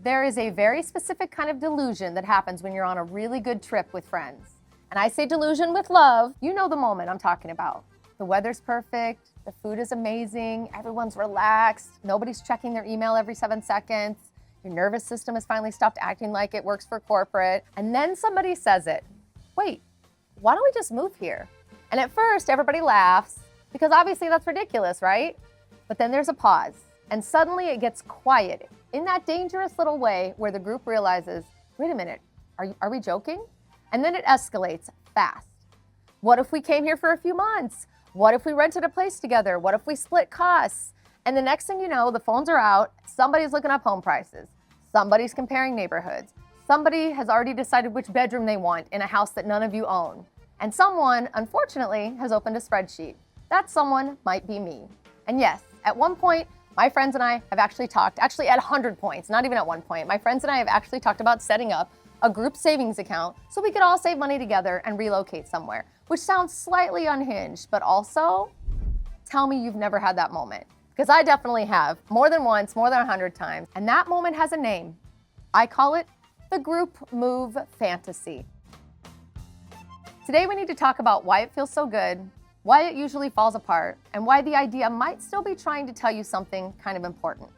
There is a very specific kind of delusion that happens when you're on a really good trip with friends. And I say delusion with love. You know the moment I'm talking about. The weather's perfect, the food is amazing, everyone's relaxed, nobody's checking their email every 7 seconds, your nervous system has finally stopped acting like it works for corporate, and then somebody says it. Wait, why don't we just move here? And at first, everybody laughs, because obviously that's ridiculous, right? But then there's a pause, and suddenly it gets quiet in that dangerous little way where the group realizes, wait a minute, are we joking? And then it escalates fast. What if we came here for a few months? What if we rented a place together? What if we split costs? And the next thing you know, the phones are out, somebody's looking up home prices, somebody's comparing neighborhoods, somebody has already decided which bedroom they want in a house that none of you own. And someone, unfortunately, has opened a spreadsheet. That someone might be me. And yes, at one point, my friends and I have actually talked, actually at 100 points, not even at one point, my friends and I have actually talked about setting up a group savings account so we could all save money together and relocate somewhere, which sounds slightly unhinged, but also tell me you've never had that moment. Because I definitely have, more than once, more than 100 times. And that moment has a name. I call it the group move fantasy. Today we need to talk about why it feels so good, why it usually falls apart, and why the idea might still be trying to tell you something kind of important.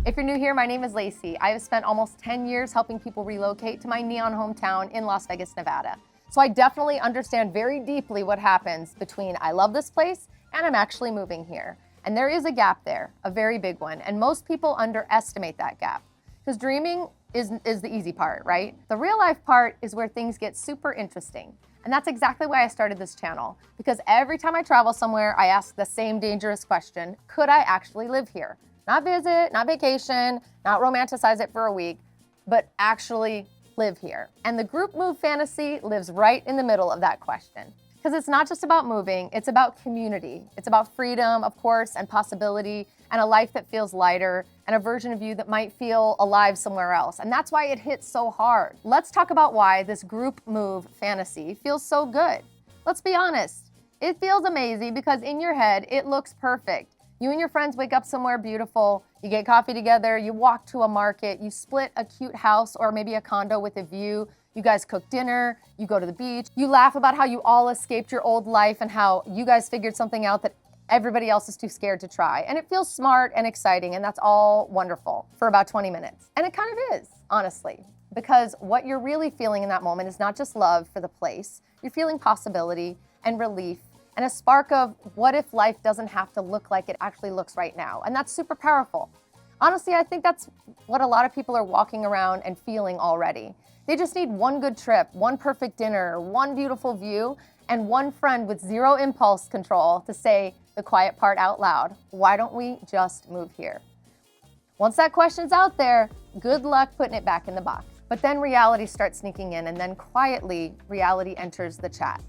If you're new here, my name is Laci. I have spent almost 10 years helping people relocate to my neon hometown in Las Vegas, Nevada. So I definitely understand very deeply what happens between I love this place and I'm actually moving here. And there is a gap there, a very big one. And most people underestimate that gap because dreaming is the easy part, right? The real life part is where things get super interesting. And that's exactly why I started this channel, because every time I travel somewhere, I ask the same dangerous question: could I actually live here? Not visit, not vacation, not romanticize it for a week, but actually live here. And the group move fantasy lives right in the middle of that question. Because it's not just about moving, it's about community. It's about freedom, of course, and possibility, and a life that feels lighter, and a version of you that might feel alive somewhere else. And that's why it hits so hard. Let's talk about why this group move fantasy feels so good. Let's be honest. It feels amazing because in your head, it looks perfect. You and your friends wake up somewhere beautiful, you get coffee together, you walk to a market, you split a cute house or maybe a condo with a view, you guys cook dinner, you go to the beach, you laugh about how you all escaped your old life and how you guys figured something out that everybody else is too scared to try. And it feels smart and exciting, and that's all wonderful for about 20 minutes. And it kind of is, honestly, because what you're really feeling in that moment is not just love for the place, you're feeling possibility and relief and a spark of what if life doesn't have to look like it actually looks right now. And that's super powerful. Honestly, I think that's what a lot of people are walking around and feeling already. They just need one good trip, one perfect dinner, one beautiful view, and one friend with zero impulse control to say the quiet part out loud. Why don't we just move here? Once that question's out there, good luck putting it back in the box. But then reality starts sneaking in, and then quietly, reality enters the chat.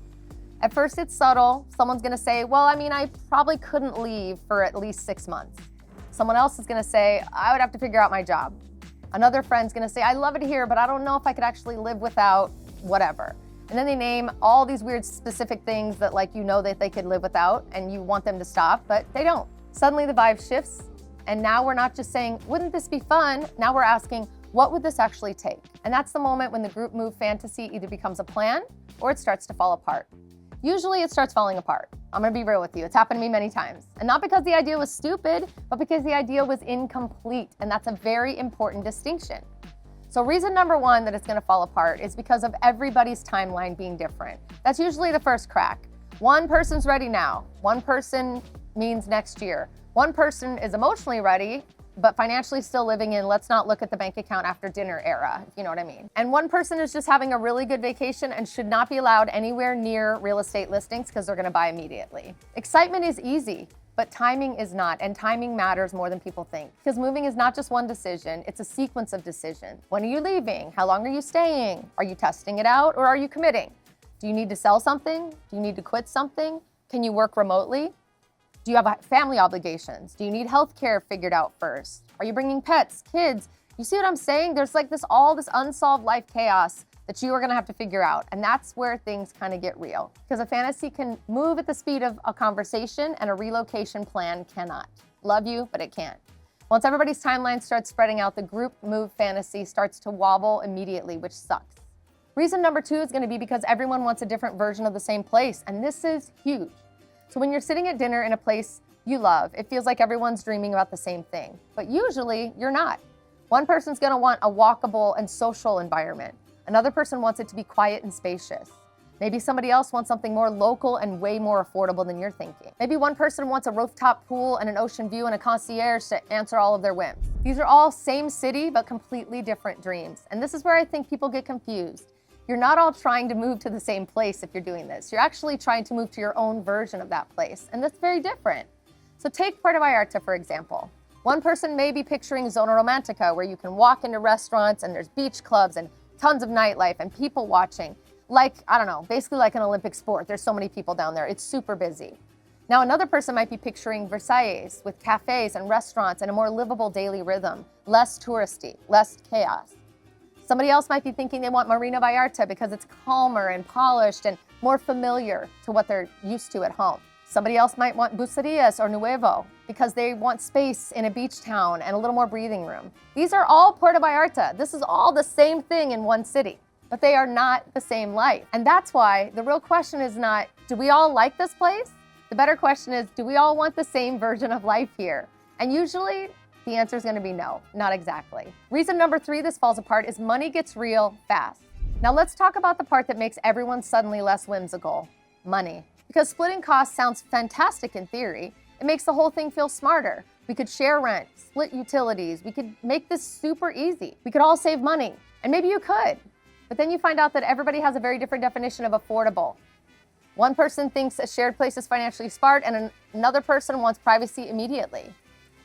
At first it's subtle. Someone's gonna say, well, I mean, I probably couldn't leave for at least 6 months. Someone else is gonna say, I would have to figure out my job. Another friend's gonna say, I love it here, but I don't know if I could actually live without whatever. And then they name all these weird specific things that that they could live without and you want them to stop, but they don't. Suddenly the vibe shifts, and now we're not just saying, wouldn't this be fun? Now we're asking, what would this actually take? And that's the moment when the group move fantasy either becomes a plan or it starts to fall apart. Usually it starts falling apart. I'm gonna be real with you. It's happened to me many times. And not because the idea was stupid, but because the idea was incomplete. And that's a very important distinction. So reason number one that it's gonna fall apart is because of everybody's timeline being different. That's usually the first crack. One person's ready now. One person means next year. One person is emotionally ready, but financially still living in let's not look at the bank account after dinner era, if you know what I mean. And one person is just having a really good vacation and should not be allowed anywhere near real estate listings because they're gonna buy immediately. Excitement is easy, but timing is not, and timing matters more than people think. Because moving is not just one decision, it's a sequence of decisions. When are you leaving? How long are you staying? Are you testing it out or are you committing? Do you need to sell something? Do you need to quit something? Can you work remotely? Do you have family obligations? Do you need healthcare figured out first? Are you bringing pets, kids? You see what I'm saying? There's all this unsolved life chaos that you are gonna have to figure out. And that's where things kind of get real. Because a fantasy can move at the speed of a conversation and a relocation plan cannot. Love you, but it can't. Once everybody's timeline starts spreading out, the group move fantasy starts to wobble immediately, which sucks. Reason number 2 is going to be because everyone wants a different version of the same place, and this is huge. So when you're sitting at dinner in a place you love, it feels like everyone's dreaming about the same thing, but usually you're not. One person's going to want a walkable and social environment. Another person wants it to be quiet and spacious. Maybe somebody else wants something more local and way more affordable than you're thinking. Maybe one person wants a rooftop pool and an ocean view and a concierge to answer all of their whims. These are all same city, but completely different dreams. And this is where I think people get confused. You're not all trying to move to the same place if you're doing this. You're actually trying to move to your own version of that place, and that's very different. So take Puerto Vallarta, for example. One person may be picturing Zona Romantica, where you can walk into restaurants and there's beach clubs and tons of nightlife and people watching. Like, I don't know, basically like an Olympic sport. There's so many people down there. It's super busy. Now, another person might be picturing Versailles with cafes and restaurants and a more livable daily rhythm, less touristy, less chaos. Somebody else might be thinking they want Marina Vallarta because it's calmer and polished and more familiar to what they're used to at home. Somebody else might want Bucerias or Nuevo because they want space in a beach town and a little more breathing room. These are all Puerto Vallarta. This is all the same thing in one city, but they are not the same life. And that's why the real question is not, do we all like this place? The better question is, do we all want the same version of life here? And usually the answer is going to be no, not exactly. Reason number 3 this falls apart is money gets real fast. Now let's talk about the part that makes everyone suddenly less whimsical, money. Because splitting costs sounds fantastic in theory. It makes the whole thing feel smarter. We could share rent, split utilities. We could make this super easy. We could all save money, and maybe you could. But then you find out that everybody has a very different definition of affordable. One person thinks a shared place is financially smart, and another person wants privacy immediately.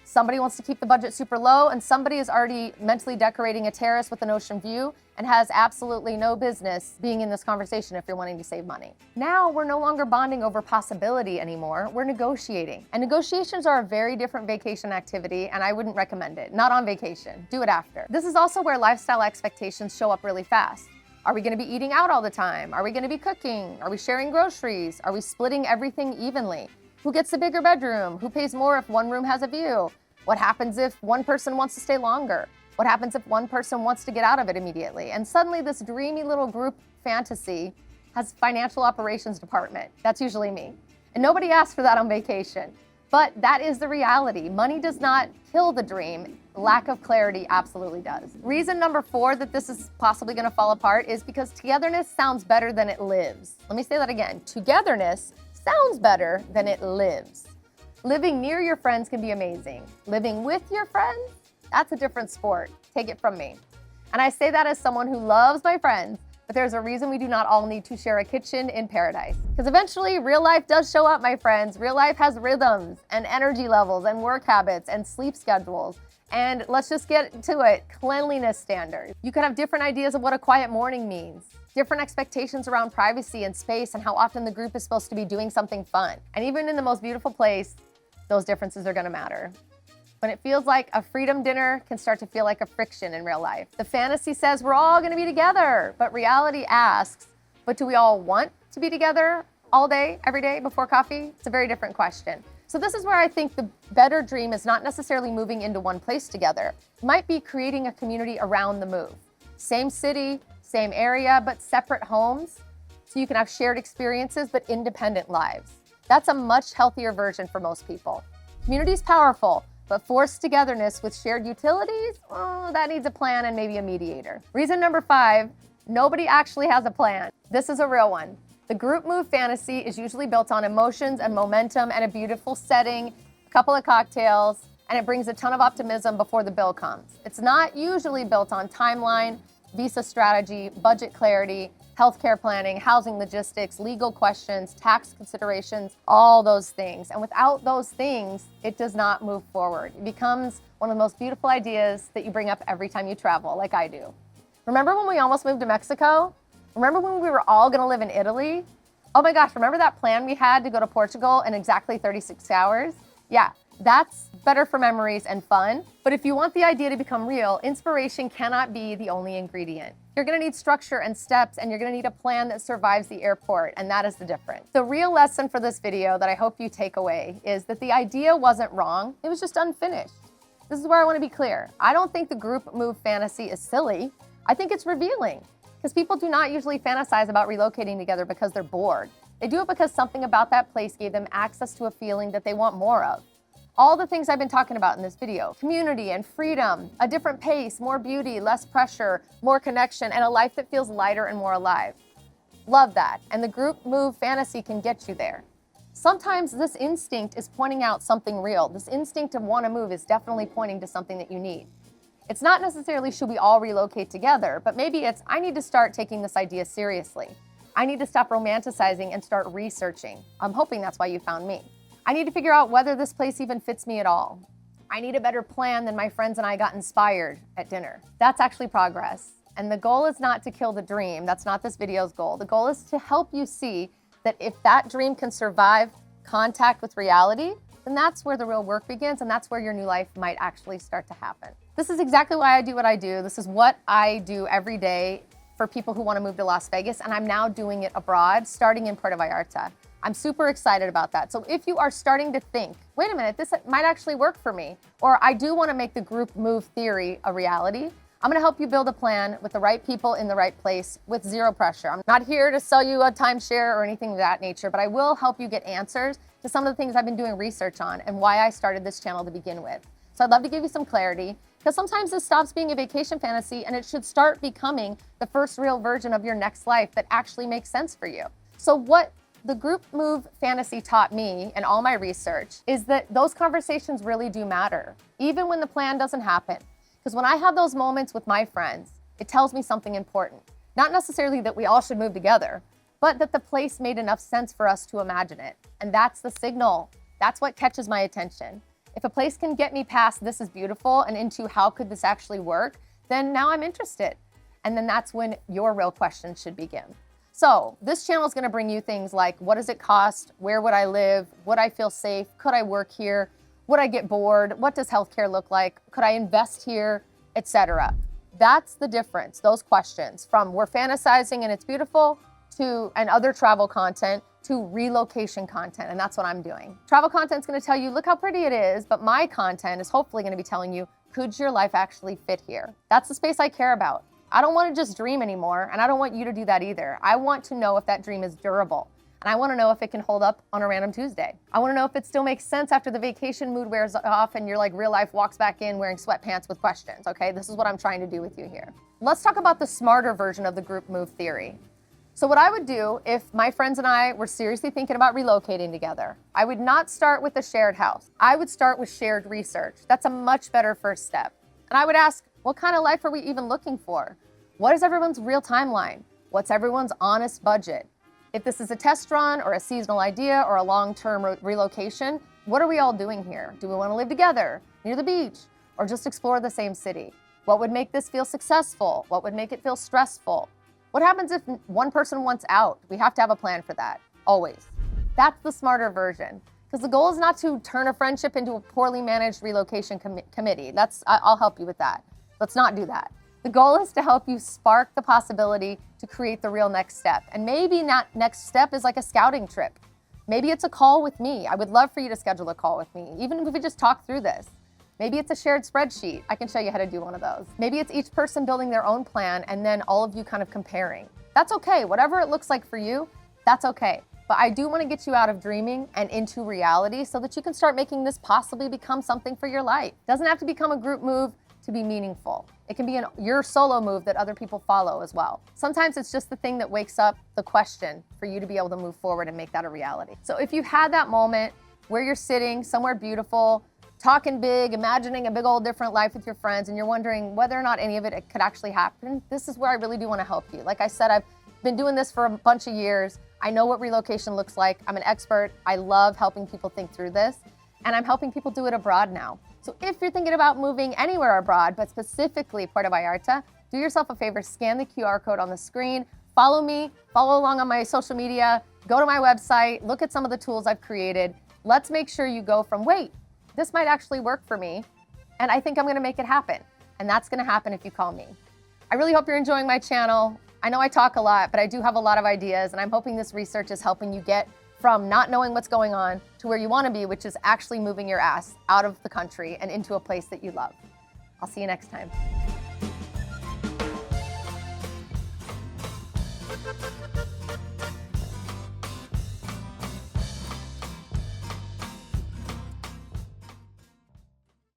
Somebody wants to keep the budget super low, and somebody is already mentally decorating a terrace with an ocean view and has absolutely no business being in this conversation if you're wanting to save money. Now, we're no longer bonding over possibility anymore, we're negotiating. And negotiations are a very different vacation activity, and I wouldn't recommend it. Not on vacation, do it after. This is also where lifestyle expectations show up really fast. Are we gonna be eating out all the time? Are we gonna be cooking? Are we sharing groceries? Are we splitting everything evenly? Who gets the bigger bedroom? Who pays more if one room has a view? What happens if one person wants to stay longer? What happens if one person wants to get out of it immediately? And suddenly this dreamy little group fantasy has financial operations department. That's usually me. And nobody asked for that on vacation. But that is the reality. Money does not kill the dream. Lack of clarity absolutely does. Reason number 4 that this is possibly gonna fall apart is because togetherness sounds better than it lives. Let me say that again. Togetherness sounds better than it lives. Living near your friends can be amazing. Living with your friends, that's a different sport. Take it from me. And I say that as someone who loves my friends, but there's a reason we do not all need to share a kitchen in paradise. Because eventually, real life does show up, my friends. Real life has rhythms and energy levels and work habits and sleep schedules. And let's just get to it, cleanliness standards. You could have different ideas of what a quiet morning means, different expectations around privacy and space and how often the group is supposed to be doing something fun. And even in the most beautiful place, those differences are gonna matter. When it feels like a freedom dinner can start to feel like a friction in real life. The fantasy says we're all gonna be together, but reality asks, but do we all want to be together all day, every day before coffee? It's a very different question. So this is where I think the better dream is not necessarily moving into one place together. It might be creating a community around the move. Same city, same area, but separate homes, so you can have shared experiences but independent lives. That's a much healthier version for most people. Community is powerful, but forced togetherness with shared utilities, that needs a plan and maybe a mediator. Reason number 5, nobody actually has a plan. This is a real one. The group move fantasy is usually built on emotions and momentum and a beautiful setting, a couple of cocktails, and it brings a ton of optimism before the bill comes. It's not usually built on timeline, visa strategy, budget clarity, healthcare planning, housing logistics, legal questions, tax considerations, all those things. And without those things, it does not move forward. It becomes one of the most beautiful ideas that you bring up every time you travel, like I do. Remember when we almost moved to Mexico? Remember when we were all gonna live in Italy? Oh my gosh, remember that plan we had to go to Portugal in exactly 36 hours? Yeah, that's better for memories and fun. But if you want the idea to become real, inspiration cannot be the only ingredient. You're gonna need structure and steps, and you're gonna need a plan that survives the airport, and that is the difference. The real lesson for this video that I hope you take away is that the idea wasn't wrong, it was just unfinished. This is where I want to be clear. I don't think the group move fantasy is silly. I think it's revealing, because people do not usually fantasize about relocating together because they're bored. They do it because something about that place gave them access to a feeling that they want more of. All the things I've been talking about in this video: community and freedom, a different pace, more beauty, less pressure, more connection, and a life that feels lighter and more alive. Love that. And the group move fantasy can get you there. Sometimes this instinct is pointing out something real. This instinct to want to move is definitely pointing to something that you need. It's not necessarily should we all relocate together, but maybe it's I need to start taking this idea seriously. I need to stop romanticizing and start researching. I'm hoping that's why you found me. I need to figure out whether this place even fits me at all. I need a better plan than my friends and I got inspired at dinner. That's actually progress. And the goal is not to kill the dream. That's not this video's goal. The goal is to help you see that if that dream can survive contact with reality, then that's where the real work begins, and that's where your new life might actually start to happen. This is exactly why I do what I do. This is what I do every day for people who want to move to Las Vegas, and I'm now doing it abroad, starting in Puerto Vallarta. I'm super excited about that. So if you are starting to think, wait a minute, this might actually work for me, or I do want to make the group move theory a reality, I'm going to help you build a plan with the right people in the right place with zero pressure. I'm not here to sell you a timeshare or anything of that nature, but I will help you get answers to some of the things I've been doing research on and why I started this channel to begin with. So I'd love to give you some clarity, because sometimes this stops being a vacation fantasy and it should start becoming the first real version of your next life that actually makes sense for you. So what the group move fantasy taught me and all my research is that those conversations really do matter, even when the plan doesn't happen. Because when I have those moments with my friends, it tells me something important. Not necessarily that we all should move together, but that the place made enough sense for us to imagine it. And that's the signal. That's what catches my attention. If a place can get me past this is beautiful and into how could this actually work, then now I'm interested. And then that's when your real questions should begin. So this channel is going to bring you things like, what does it cost? Where would I live? Would I feel safe? Could I work here? Would I get bored? What does healthcare look like? Could I invest here? Etc. That's the difference, those questions, from we're fantasizing and it's beautiful to and other travel content to relocation content, and that's what I'm doing. Travel content is going to tell you, look how pretty it is, but my content is hopefully going to be telling you, could your life actually fit here? That's the space I care about. I don't want to just dream anymore, and I don't want you to do that either. I want to know if that dream is durable, and I want to know if it can hold up on a random Tuesday. I want to know if it still makes sense after the vacation mood wears off and your real life walks back in wearing sweatpants with questions, okay? This is what I'm trying to do with you here. Let's talk about the smarter version of the group move theory. So what I would do if my friends and I were seriously thinking about relocating together, I would not start with a shared house. I would start with shared research. That's a much better first step. And I would ask, what kind of life are we even looking for? What is everyone's real timeline? What's everyone's honest budget? If this is a test run or a seasonal idea or a long-term relocation, what are we all doing here? Do we want to live together, near the beach, or just explore the same city? What would make this feel successful? What would make it feel stressful? What happens if one person wants out? We have to have a plan for that, always. That's the smarter version, because the goal is not to turn a friendship into a poorly managed relocation committee. I'll help you with that. Let's not do that. The goal is to help you spark the possibility to create the real next step. And maybe that next step is like a scouting trip. Maybe it's a call with me. I would love for you to schedule a call with me, even if we just talk through this. Maybe it's a shared spreadsheet. I can show you how to do one of those. Maybe it's each person building their own plan and then all of you kind of comparing. That's okay. Whatever it looks like for you, that's okay. But I do want to get you out of dreaming and into reality so that you can start making this possibly become something for your life. It doesn't have to become a group move to be meaningful. It can be your solo move that other people follow as well. Sometimes it's just the thing that wakes up the question for you to be able to move forward and make that a reality. So if you've had that moment where you're sitting somewhere beautiful, talking big, imagining a big old different life with your friends, and you're wondering whether or not any of it could actually happen, this is where I really do want to help you. Like I said, I've been doing this for a bunch of years. I know what relocation looks like. I'm an expert. I love helping people think through this, and I'm helping people do it abroad now. So if you're thinking about moving anywhere abroad, but specifically Puerto Vallarta, do yourself a favor, scan the QR code on the screen, follow me, follow along on my social media, go to my website, look at some of the tools I've created. Let's make sure you go from, wait, this might actually work for me, and I think I'm gonna make it happen. And that's gonna happen if you call me. I really hope you're enjoying my channel. I know I talk a lot, but I do have a lot of ideas, and I'm hoping this research is helping you get from not knowing what's going on to where you want to be, which is actually moving your ass out of the country and into a place that you love. I'll see you next time.